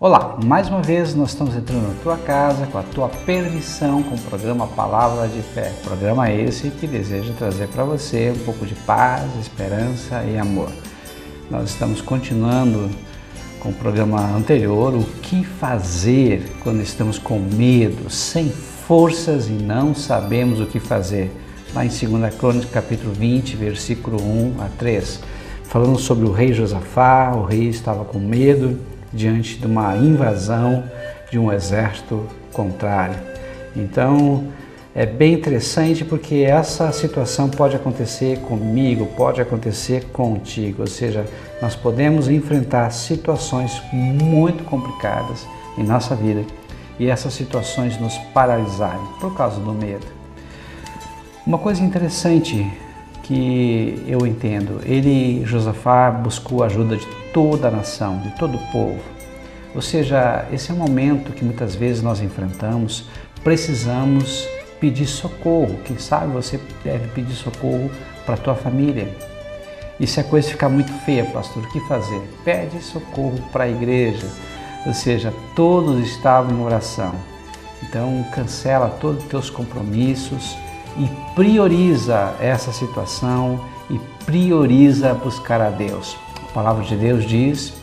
Olá, mais uma vez nós estamos entrando na tua casa com a tua permissão com o programa Palavra de Fé. Programa esse que deseja trazer para você um pouco de paz, esperança e amor. Nós estamos continuando com o programa anterior, o que fazer quando estamos com medo, sem forças e não sabemos o que fazer. Lá em 2 Crônicas, capítulo 20, versículo 1 a 3, falando sobre o rei Josafá. O rei estava com medo diante de uma invasão de um exército contrário. Então, é bem interessante porque essa situação pode acontecer comigo, pode acontecer contigo, ou seja, nós podemos enfrentar situações muito complicadas em nossa vida e essas situações nos paralisarem por causa do medo. Uma coisa interessante que eu entendo, Josafá buscou a ajuda de toda a nação, de todo o povo. Ou seja, esse é um momento que muitas vezes nós enfrentamos, precisamos pedir socorro. Quem sabe você deve pedir socorro para a tua família. E se a coisa ficar muito feia, pastor, o que fazer? Pede socorro para a igreja. Ou seja, todos estavam em oração. Então, cancela todos os teus compromissos e prioriza essa situação e prioriza buscar a Deus. A palavra de Deus diz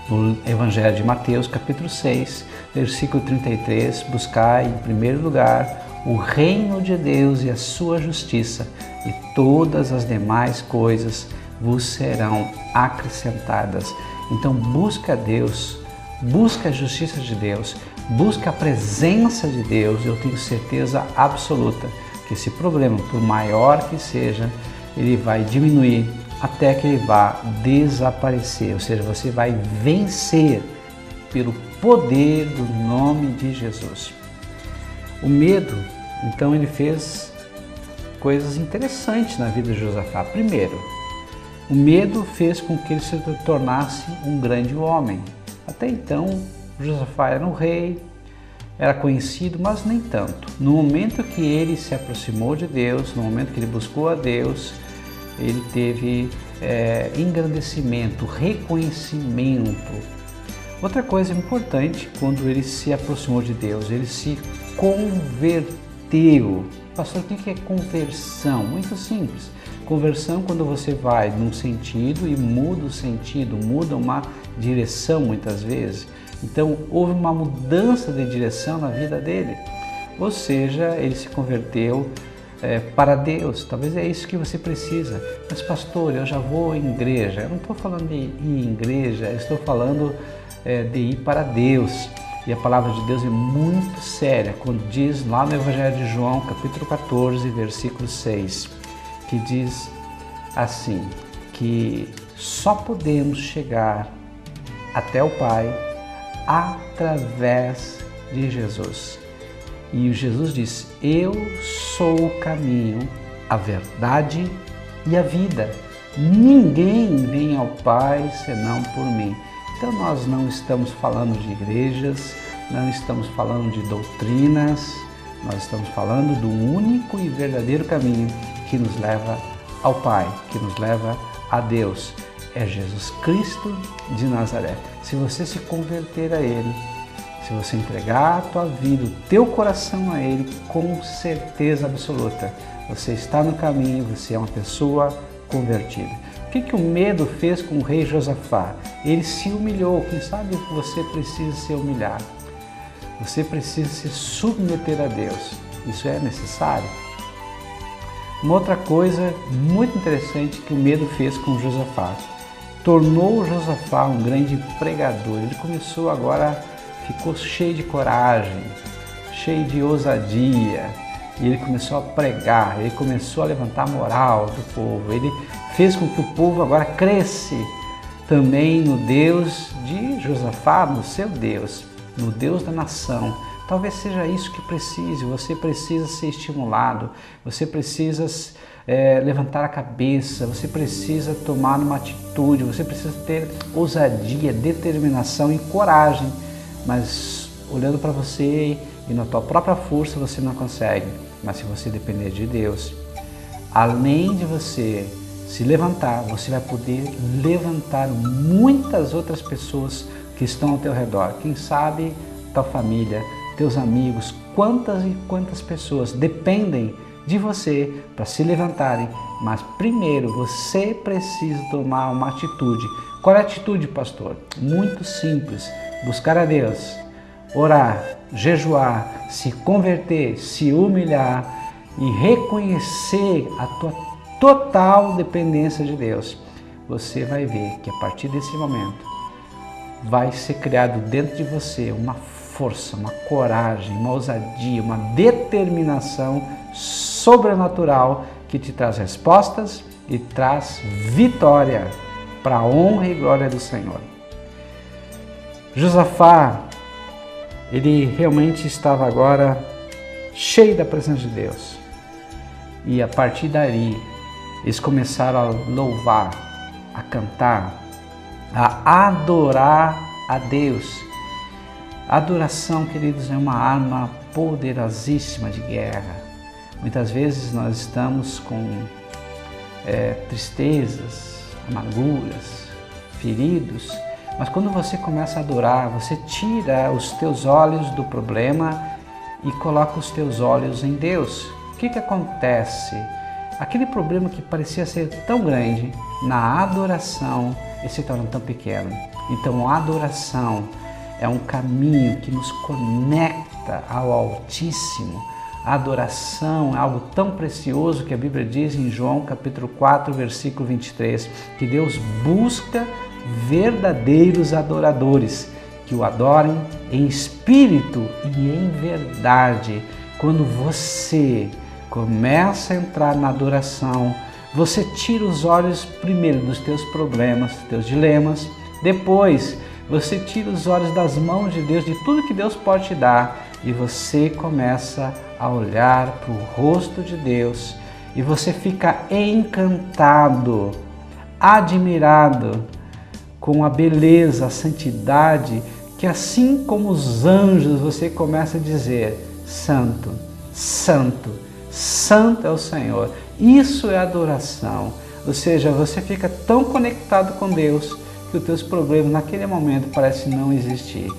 no Evangelho de Mateus, capítulo 6, versículo 33, buscai em primeiro lugar o reino de Deus e a sua justiça, e todas as demais coisas vos serão acrescentadas. Então busca Deus, busca a justiça de Deus, busca a presença de Deus. Eu tenho certeza absoluta que esse problema, por maior que seja, ele vai diminuir até que ele vá desaparecer, ou seja, você vai vencer pelo poder do nome de Jesus. O medo, então, ele fez coisas interessantes na vida de Josafá. Primeiro, o medo fez com que ele se tornasse um grande homem. Até então, Josafá era um rei, era conhecido, mas nem tanto. No momento que ele se aproximou de Deus, no momento que ele buscou a Deus, ele teve engrandecimento, reconhecimento. Outra coisa importante, quando ele se aproximou de Deus, ele se converteu. Pastor, o que é conversão? Muito simples. Conversão quando você vai num sentido e muda o sentido, muda uma direção muitas vezes. Então, houve uma mudança de direção na vida dele. Ou seja, ele se converteu para Deus. Talvez é isso que você precisa. Mas pastor, eu já vou em igreja. Eu não estou falando de ir em igreja, eu estou falando de ir para Deus. E a palavra de Deus é muito séria, quando diz lá no Evangelho de João, capítulo 14, versículo 6, que diz assim, que só podemos chegar até o Pai através de Jesus. E Jesus disse, eu sou o caminho, a verdade e a vida. Ninguém vem ao Pai senão por mim. Então nós não estamos falando de igrejas, não estamos falando de doutrinas, nós estamos falando do único e verdadeiro caminho que nos leva ao Pai, que nos leva a Deus. É Jesus Cristo de Nazaré. Se você se converter a Ele, se você entregar a tua vida, o teu coração a Ele, com certeza absoluta, você está no caminho, você é uma pessoa convertida. O que o medo fez com o rei Josafá? Ele se humilhou. Quem sabe você precisa ser humilhado. Você precisa se submeter a Deus. Isso é necessário. Uma outra coisa muito interessante que o medo fez com Josafá. Tornou Josafá um grande pregador. Ele começou agora, ficou cheio de coragem, cheio de ousadia. E ele começou a pregar, ele começou a levantar a moral do povo. Ele fez com que o povo agora cresce também no Deus de Josafá, no seu Deus, no Deus da nação. Talvez seja isso que precise. Você precisa ser estimulado, você precisa levantar a cabeça, você precisa tomar uma atitude, você precisa ter ousadia, determinação e coragem. Mas olhando para você e na tua própria força você não consegue. Mas se você depender de Deus, além de você se levantar, você vai poder levantar muitas outras pessoas que estão ao teu redor. Quem sabe tua família, teus amigos, quantas e quantas pessoas dependem de você para se levantarem, mas primeiro você precisa tomar uma atitude. Qual é a atitude, pastor? Muito simples, buscar a Deus, orar, jejuar, se converter, se humilhar e reconhecer a tua total dependência de Deus. Você vai ver que a partir desse momento vai ser criado dentro de você uma força, uma coragem, uma ousadia, uma determinação sobrenatural que te traz respostas e traz vitória para a honra e glória do Senhor. Josafá, ele realmente estava agora cheio da presença de Deus. E a partir daí, eles começaram a louvar, a cantar, a adorar a Deus. A adoração, queridos, é uma arma poderosíssima de guerra. Muitas vezes nós estamos com tristezas, amarguras, feridos, mas quando você começa a adorar, você tira os teus olhos do problema e coloca os teus olhos em Deus. O que acontece? Aquele problema que parecia ser tão grande, na adoração ele se torna tão pequeno. Então a adoração é um caminho que nos conecta ao Altíssimo. A adoração é algo tão precioso que a Bíblia diz em João capítulo 4, versículo 23, que Deus busca verdadeiros adoradores, que o adorem em espírito e em verdade. Quando você começa a entrar na adoração, você tira os olhos primeiro dos teus problemas, dos teus dilemas, depois você tira os olhos das mãos de Deus, de tudo que Deus pode te dar, e você começa a olhar para o rosto de Deus e você fica encantado, admirado com a beleza, a santidade, que assim como os anjos você começa a dizer: Santo, Santo, Santo é o Senhor. Isso é adoração, ou seja, você fica tão conectado com Deus que os teus problemas naquele momento parecem não existir.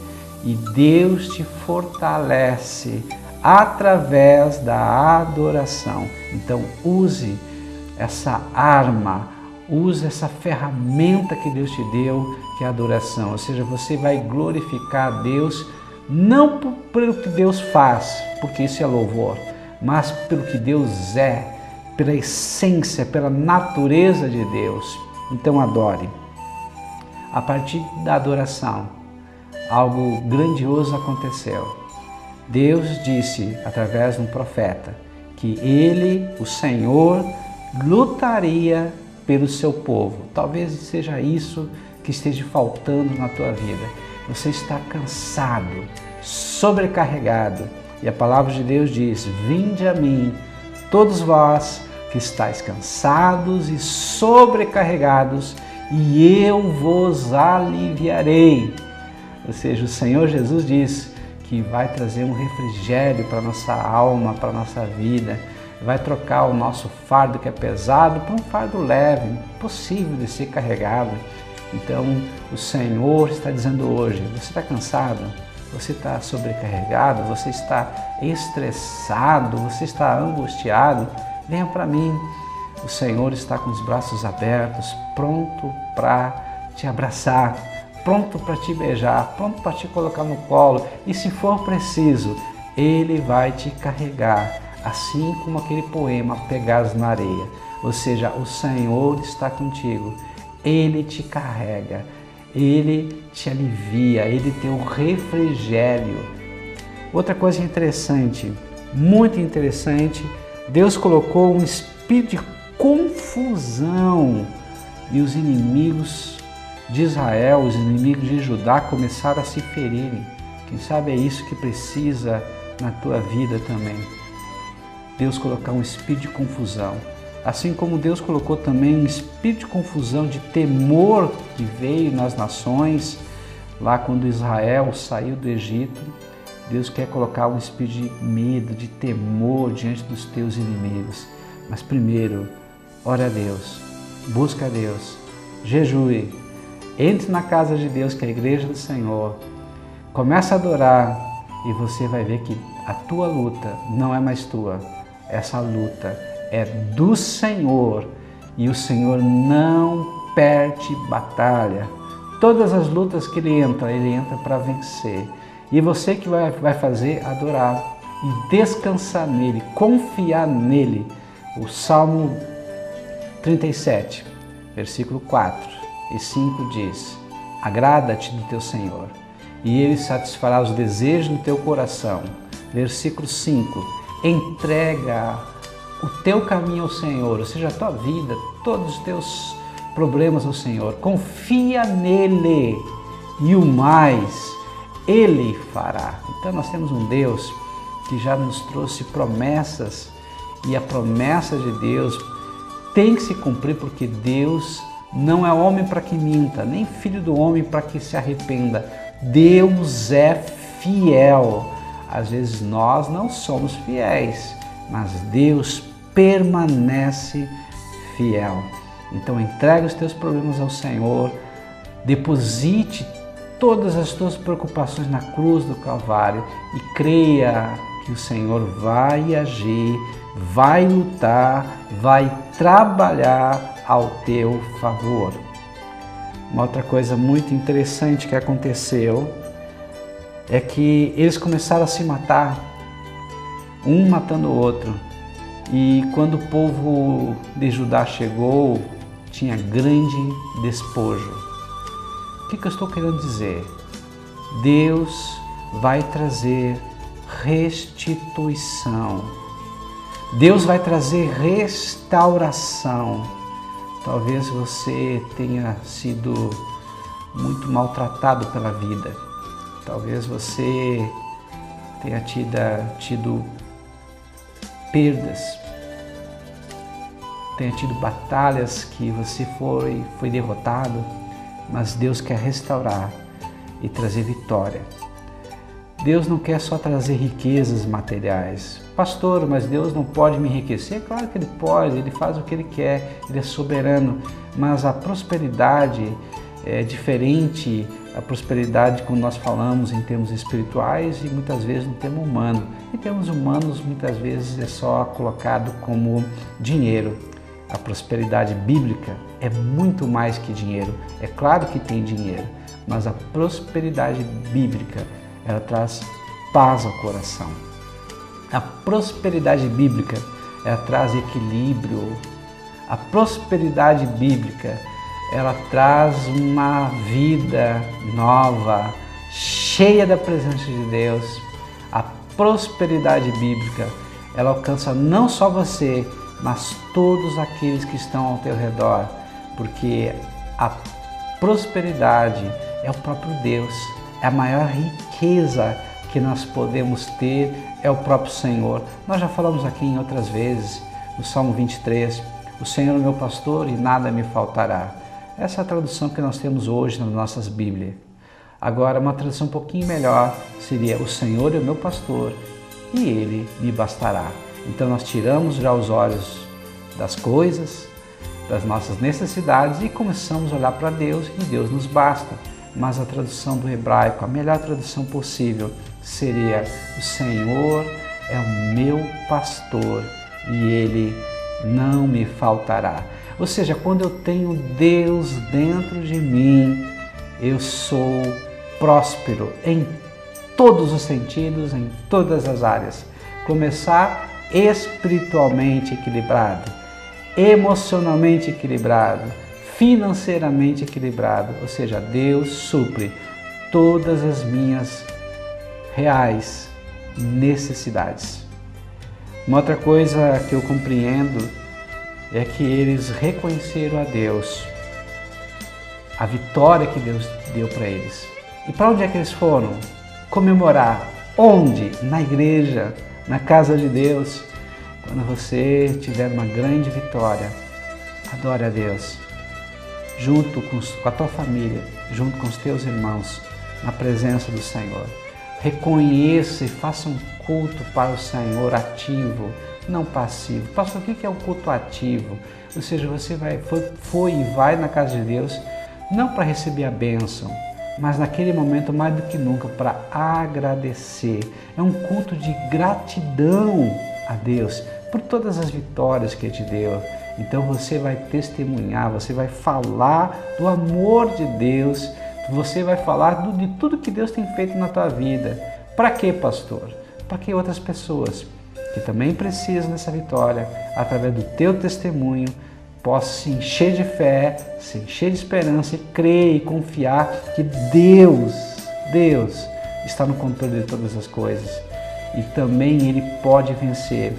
E Deus te fortalece através da adoração. Então use essa arma, use essa ferramenta que Deus te deu, que é a adoração. Ou seja, você vai glorificar a Deus não pelo que Deus faz, porque isso é louvor, mas pelo que Deus é, pela essência, pela natureza de Deus. Então adore. A partir da adoração, algo grandioso aconteceu. Deus disse, através de um profeta, que Ele, o Senhor, lutaria pelo seu povo. Talvez seja isso que esteja faltando na tua vida. Você está cansado, sobrecarregado. E a palavra de Deus diz: vinde a mim, todos vós que estáis cansados e sobrecarregados, e eu vos aliviarei. Ou seja, o Senhor Jesus diz que vai trazer um refrigério para a nossa alma, para a nossa vida, vai trocar o nosso fardo que é pesado por um fardo leve, possível de ser carregado. Então o Senhor está dizendo hoje: você está cansado? Você está sobrecarregado? Você está estressado? Você está angustiado? Venha para mim. O Senhor está com os braços abertos, pronto para te abraçar, pronto para te beijar, pronto para te colocar no colo. E se for preciso, Ele vai te carregar, assim como aquele poema Pegados na Areia. Ou seja, o Senhor está contigo, Ele te carrega, Ele te alivia, Ele tem um refrigério. Outra coisa interessante, muito interessante, Deus colocou um espírito de confusão e os inimigos de Israel, os inimigos de Judá começaram a se ferirem. Quem sabe é isso que precisa na tua vida também. Deus colocar um espírito de confusão. Assim como Deus colocou também um espírito de confusão, de temor que veio nas nações, lá quando Israel saiu do Egito, Deus quer colocar um espírito de medo, de temor diante dos teus inimigos. Mas primeiro, ore a Deus, busca a Deus, jejue, Entre na casa de Deus, que é a igreja do Senhor. Começa a adorar e você vai ver que a tua luta não é mais tua. Essa luta é do Senhor e o Senhor não perde batalha. Todas as lutas que ele entra para vencer. E você que vai fazer adorar e descansar nele, confiar nele. O Salmo 37, versículo 4 e 5 diz: agrada-te do teu Senhor, e ele satisfará os desejos do teu coração. Versículo 5, entrega o teu caminho ao Senhor, ou seja, a tua vida, todos os teus problemas ao Senhor. Confia nele e o mais ele fará. Então nós temos um Deus que já nos trouxe promessas e a promessa de Deus tem que se cumprir, porque Deus não é homem para que minta, nem filho do homem para que se arrependa. Deus é fiel. Às vezes nós não somos fiéis, mas Deus permanece fiel. Então entregue os teus problemas ao Senhor, deposite todas as tuas preocupações na cruz do Calvário e creia que o Senhor vai agir, vai lutar, vai trabalhar ao teu favor. Uma outra coisa muito interessante que aconteceu é que eles começaram a se matar, um matando o outro. E quando o povo de Judá chegou, tinha grande despojo. O que eu estou querendo dizer? Deus vai trazer restituição. Deus vai trazer restauração. Talvez você tenha sido muito maltratado pela vida. Talvez você tenha tido perdas, tenha tido batalhas que você foi derrotado, mas Deus quer restaurar e trazer vitória. Deus não quer só trazer riquezas materiais. Pastor, mas Deus não pode me enriquecer? Claro que Ele pode, Ele faz o que Ele quer, Ele é soberano, mas a prosperidade é diferente. A prosperidade, quando nós falamos em termos espirituais e muitas vezes no termo humano. Em termos humanos, muitas vezes é só colocado como dinheiro. A prosperidade bíblica é muito mais que dinheiro. É claro que tem dinheiro, mas a prosperidade bíblica, ela traz paz ao coração. A prosperidade bíblica, ela traz equilíbrio. A prosperidade bíblica, ela traz uma vida nova, cheia da presença de Deus. A prosperidade bíblica, ela alcança não só você, mas todos aqueles que estão ao teu redor, porque a prosperidade é o próprio Deus, é a maior riqueza que nós podemos ter, é o próprio Senhor. Nós já falamos aqui em outras vezes, no Salmo 23, o Senhor é meu pastor e nada me faltará. Essa é a tradução que nós temos hoje nas nossas Bíblias. Agora, uma tradução um pouquinho melhor seria: o Senhor é o meu pastor e Ele me bastará. Então nós tiramos já os olhos das coisas, das nossas necessidades e começamos a olhar para Deus e Deus nos basta. Mas a tradução do hebraico, a melhor tradução possível seria: o Senhor é o meu pastor e Ele não me faltará. Ou seja, quando eu tenho Deus dentro de mim, eu sou próspero em todos os sentidos, em todas as áreas. Começar espiritualmente equilibrado, emocionalmente equilibrado, financeiramente equilibrado. Ou seja, Deus supre todas as minhas reais necessidades. Uma outra coisa que eu compreendo é que eles reconheceram a Deus, a vitória que Deus deu para eles. E para onde é que eles foram? Comemorar. Onde? Na igreja, na casa de Deus. Quando você tiver uma grande vitória, adore a Deus, junto com a tua família, junto com os teus irmãos, na presença do Senhor. Reconheça e faça um culto para o Senhor ativo, não passivo. Pastor, o que é o culto ativo? Ou seja, você foi e vai na casa de Deus, não para receber a bênção, mas naquele momento, mais do que nunca, para agradecer. É um culto de gratidão a Deus por todas as vitórias que Ele te deu. Então você vai testemunhar, você vai falar do amor de Deus, você vai falar de tudo que Deus tem feito na tua vida. Para quê, pastor? Para que outras pessoas que também precisam dessa vitória, através do teu testemunho, possam se encher de fé, se encher de esperança e crer e confiar que Deus está no controle de todas as coisas. E também Ele pode vencer.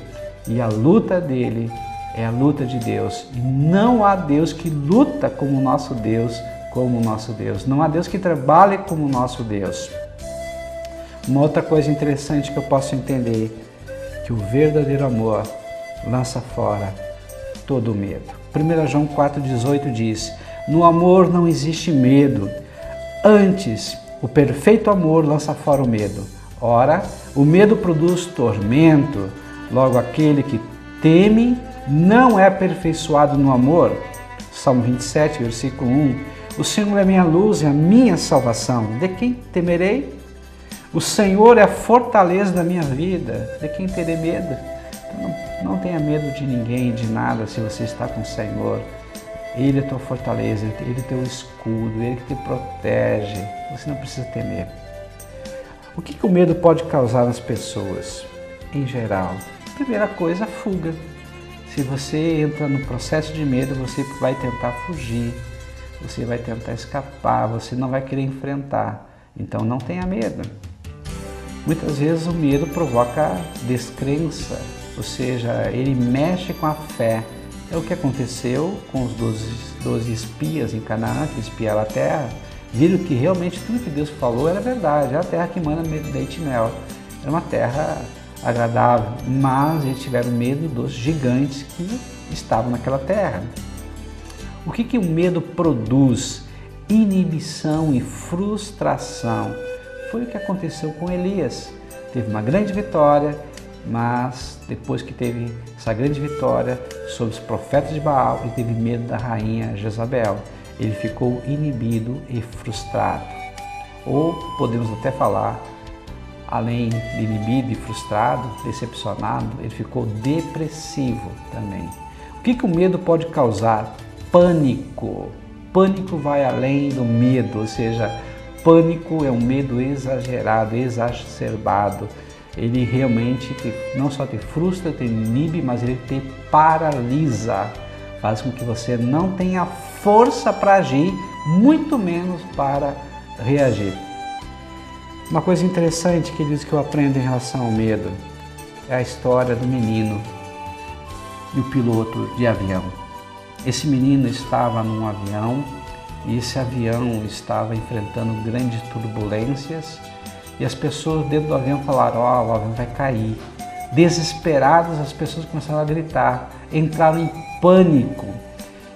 E a luta dele é a luta de Deus. E não há Deus que luta como o nosso Deus, Não há Deus que trabalhe como o nosso Deus. Uma outra coisa interessante que eu posso entender, que o verdadeiro amor lança fora todo o medo. 1 João 4,18 diz: no amor não existe medo, antes o perfeito amor lança fora o medo. Ora, o medo produz tormento, logo aquele que teme não é aperfeiçoado no amor. Salmo 27, versículo 1. O Senhor é minha luz e a minha salvação. De quem temerei? O Senhor é a fortaleza da minha vida. De quem terei medo? Então, não tenha medo de ninguém, de nada, se você está com o Senhor. Ele é tua fortaleza, Ele é teu escudo, Ele que te protege. Você não precisa temer. O que o medo pode causar nas pessoas, em geral? Primeira coisa, fuga. Se você entra no processo de medo, você vai tentar fugir, você vai tentar escapar, você não vai querer enfrentar. Então não tenha medo. Muitas vezes o medo provoca descrença, ou seja, ele mexe com a fé. É o que aconteceu com os 12 espias em Canaã, que espiaram a terra, viram que realmente tudo que Deus falou era verdade, era a terra que manda leite e mel. Era uma terra agradável, mas eles tiveram medo dos gigantes que estavam naquela terra. O que o medo produz? Inibição e frustração. Foi o que aconteceu com Elias. Teve uma grande vitória, mas depois que teve essa grande vitória sobre os profetas de Baal, ele teve medo da rainha Jezabel. Ele ficou inibido e frustrado. Ou podemos até falar, além de inibido e frustrado, decepcionado, ele ficou depressivo também. O que o medo pode causar? Pânico. Pânico vai além do medo, ou seja, pânico é um medo exagerado, exacerbado. Ele realmente não só te frustra, te inibe, mas ele te paralisa. Faz com que você não tenha força para agir, muito menos para reagir. Uma coisa interessante que diz que eu aprendo em relação ao medo é a história do menino e o piloto de avião. Esse menino estava num avião e esse avião estava enfrentando grandes turbulências e as pessoas dentro do avião falaram: o avião vai cair. Desesperadas, as pessoas começaram a gritar, entraram em pânico.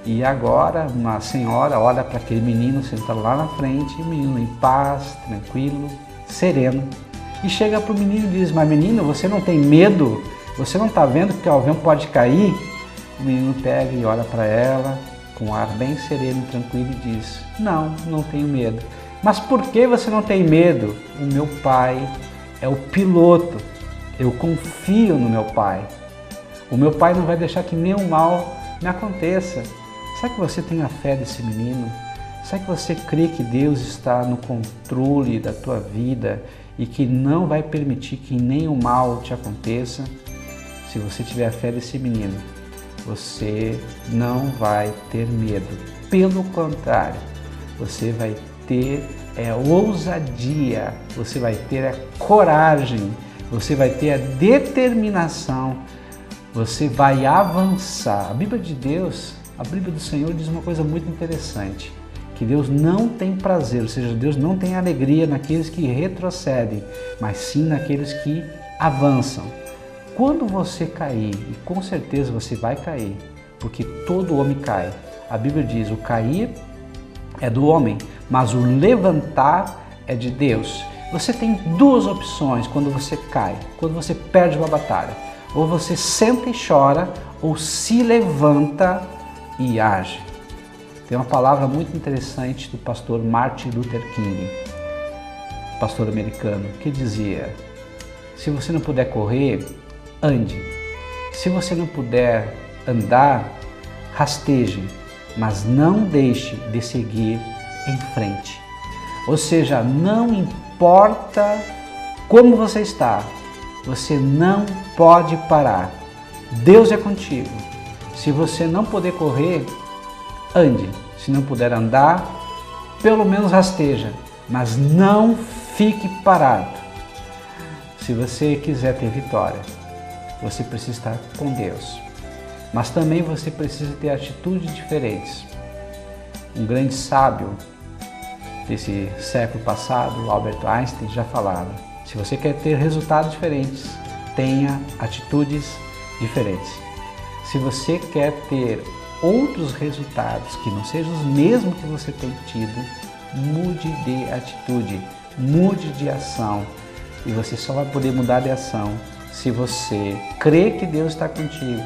E agora uma senhora olha para aquele menino sentado lá na frente, o menino em paz, tranquilo, sereno, e chega para o menino e diz: mas menino, você não tem medo? Você não está vendo que o avião pode cair? O menino pega e olha para ela com um ar bem sereno e tranquilo e diz: não tenho medo. Mas por que você não tem medo? O meu pai é o piloto, eu confio no meu pai. O meu pai não vai deixar que nenhum mal me aconteça. Será que você tem a fé desse menino? Será que você crê que Deus está no controle da tua vida e que não vai permitir que nenhum mal te aconteça? Se você tiver a fé desse menino, você não vai ter medo. Pelo contrário, você vai ter ousadia, você vai ter a coragem, você vai ter a determinação, você vai avançar. A Bíblia de Deus, a Bíblia do Senhor diz uma coisa muito interessante, que Deus não tem prazer, ou seja, Deus não tem alegria naqueles que retrocedem, mas sim naqueles que avançam. Quando você cair, e com certeza você vai cair, porque todo homem cai. A Bíblia diz: o cair é do homem, mas o levantar é de Deus. Você tem duas opções quando você cai, quando você perde uma batalha. Ou você senta e chora, ou se levanta e age. Tem uma palavra muito interessante do pastor Martin Luther King, pastor americano, que dizia: se você não puder correr, ande. Se você não puder andar, rasteje, mas não deixe de seguir em frente. Ou seja, não importa como você está, você não pode parar. Deus é contigo. Se você não puder correr, ande. Se não puder andar, pelo menos rasteja, mas não fique parado. Se você quiser ter vitória, você precisa estar com Deus. Mas também você precisa ter atitudes diferentes. Um grande sábio desse século passado, Albert Einstein, já falava: se você quer ter resultados diferentes, tenha atitudes diferentes. Se você quer ter outros resultados que não sejam os mesmos que você tem tido, mude de atitude, mude de ação. E você só vai poder mudar de ação se você crer que Deus está contigo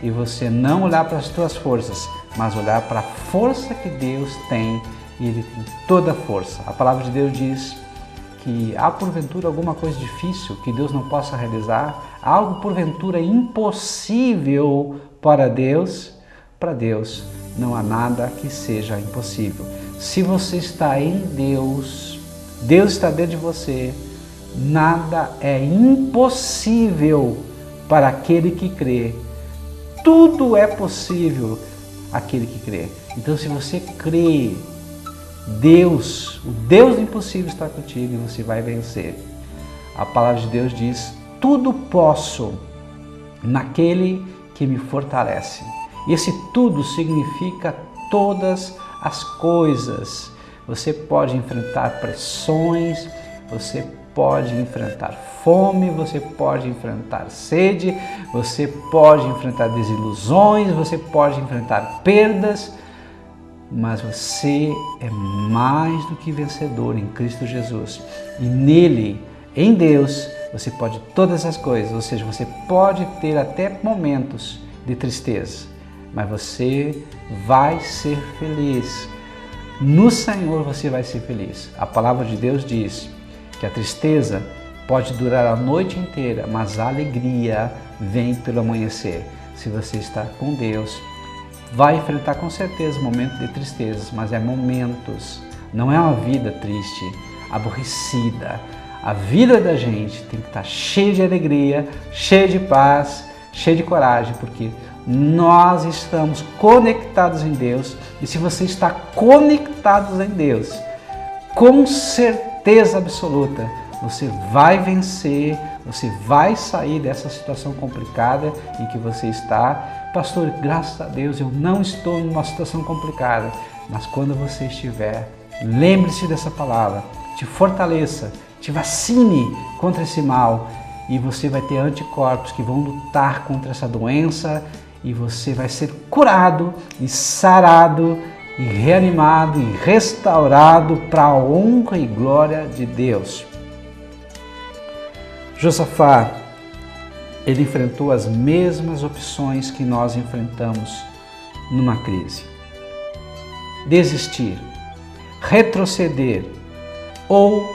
e você não olhar para as suas forças, mas olhar para a força que Deus tem, e Ele tem toda a força. A palavra de Deus diz que há porventura alguma coisa difícil que Deus não possa realizar, algo porventura impossível para Deus. Para Deus não há nada que seja impossível. Se você está em Deus, Deus está dentro de você, nada é impossível para aquele que crê. Tudo é possível àquele que crê. Então, se você crê, Deus, o Deus do impossível está contigo e você vai vencer. A palavra de Deus diz: tudo posso naquele que me fortalece. E esse tudo significa todas as coisas. Você pode enfrentar pressões, você pode enfrentar fome, você pode enfrentar sede, você pode enfrentar desilusões, você pode enfrentar perdas, mas você é mais do que vencedor em Cristo Jesus. E nele, em Deus, você pode todas as coisas, ou seja, você pode ter até momentos de tristeza, mas você vai ser feliz. No Senhor você vai ser feliz. A palavra de Deus diz que a tristeza pode durar a noite inteira, mas a alegria vem pelo amanhecer. Se você está com Deus, vai enfrentar com certeza momentos de tristezas, mas é momentos, não é uma vida triste, aborrecida. A vida da gente tem que estar cheia de alegria, cheia de paz, cheia de coragem, porque nós estamos conectados em Deus. E se você está conectado em Deus, com certeza absoluta, você vai vencer, você vai sair dessa situação complicada em que você está. Pastor, graças a Deus eu não estou em uma situação complicada, mas quando você estiver, lembre-se dessa palavra, te fortaleça, te vacine contra esse mal e você vai ter anticorpos que vão lutar contra essa doença e você vai ser curado e sarado e reanimado e restaurado para a honra e glória de Deus. Josafá, ele enfrentou as mesmas opções que nós enfrentamos numa crise: desistir, retroceder ou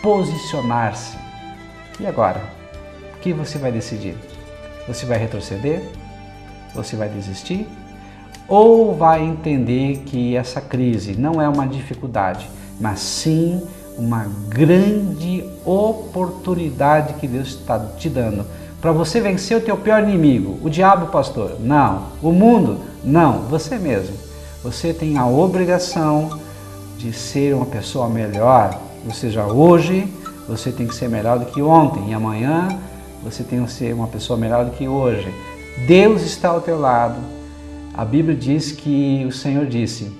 posicionar-se. E agora? O que você vai decidir? Você vai retroceder? Você vai desistir? Ou vai entender que essa crise não é uma dificuldade, mas sim uma grande oportunidade que Deus está te dando para você vencer o teu pior inimigo? O diabo, pastor? Não. O mundo? Não. Você mesmo. Você tem a obrigação de ser uma pessoa melhor. Ou seja, hoje você tem que ser melhor do que ontem e amanhã você tem que ser uma pessoa melhor do que hoje. Deus está ao teu lado. A Bíblia diz que o Senhor disse: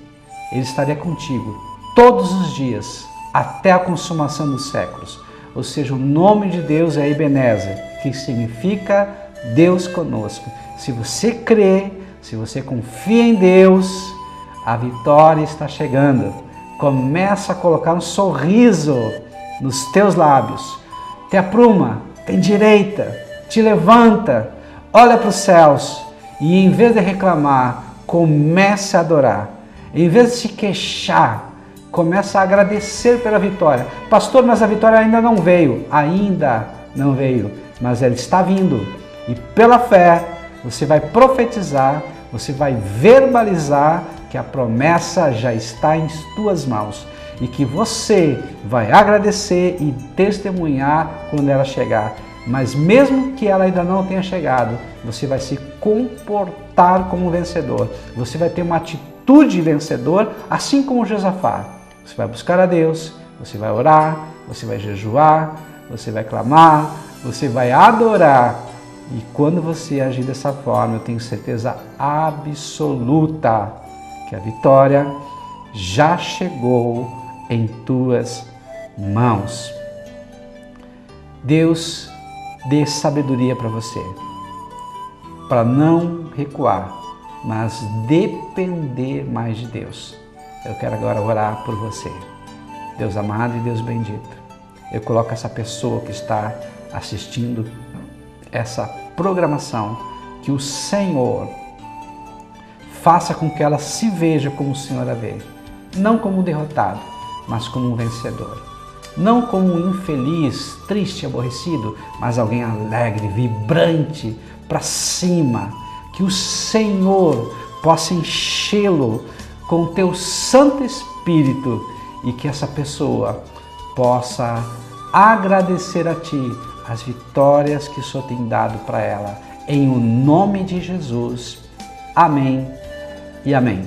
Ele estaria contigo todos os dias, até a consumação dos séculos. Ou seja, o nome de Deus é Ebenezer, que significa Deus conosco. Se você crê, se você confia em Deus, a vitória está chegando. Começa a colocar um sorriso nos teus lábios. Te apruma, te endireita, te levanta, olha para os céus e em vez de reclamar, comece a adorar. Em vez de se queixar, começa a agradecer pela vitória. Pastor, mas a vitória ainda não veio. Ainda não veio, mas ela está vindo. E pela fé, você vai profetizar, você vai verbalizar que a promessa já está em tuas mãos e que você vai agradecer e testemunhar quando ela chegar. Mas mesmo que ela ainda não tenha chegado, você vai se comportar como um vencedor. Você vai ter uma atitude vencedor, assim como Josafá. Você vai buscar a Deus, você vai orar, você vai jejuar, você vai clamar, você vai adorar. E quando você agir dessa forma, eu tenho certeza absoluta que a vitória já chegou em tuas mãos. Deus dê sabedoria para você, para não recuar, mas depender mais de Deus. Eu quero agora orar por você. Deus amado e Deus bendito, eu coloco essa pessoa que está assistindo essa programação, que o Senhor faça com que ela se veja como o Senhor a vê, não como um derrotado, mas como um vencedor. Não como um infeliz, triste, aborrecido, mas alguém alegre, vibrante, para cima. Que o Senhor possa enchê-lo com o teu Santo Espírito e que essa pessoa possa agradecer a Ti as vitórias que o Senhor tem dado para ela. Em o nome de Jesus. Amém e amém.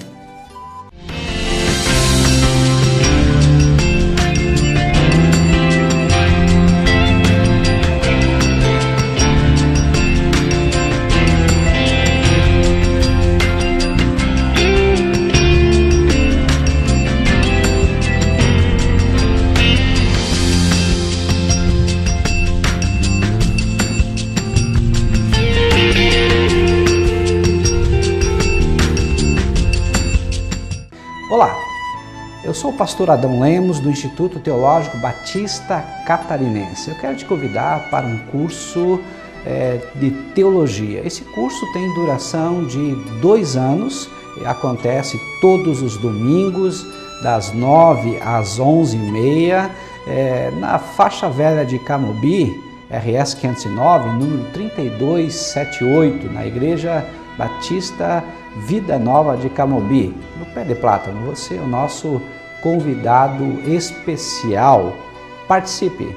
Olá, eu sou o pastor Adão Lemos do Instituto Teológico Batista Catarinense. Eu quero te convidar para um curso de teologia. Esse curso tem duração de 2 anos, acontece todos os domingos, das 9 às 11h30, na faixa velha de Camobi, RS 509, número 3278, na Igreja Batista Vida Nova de Camobi, no Pé de Plátano. Você é o nosso convidado especial. Participe!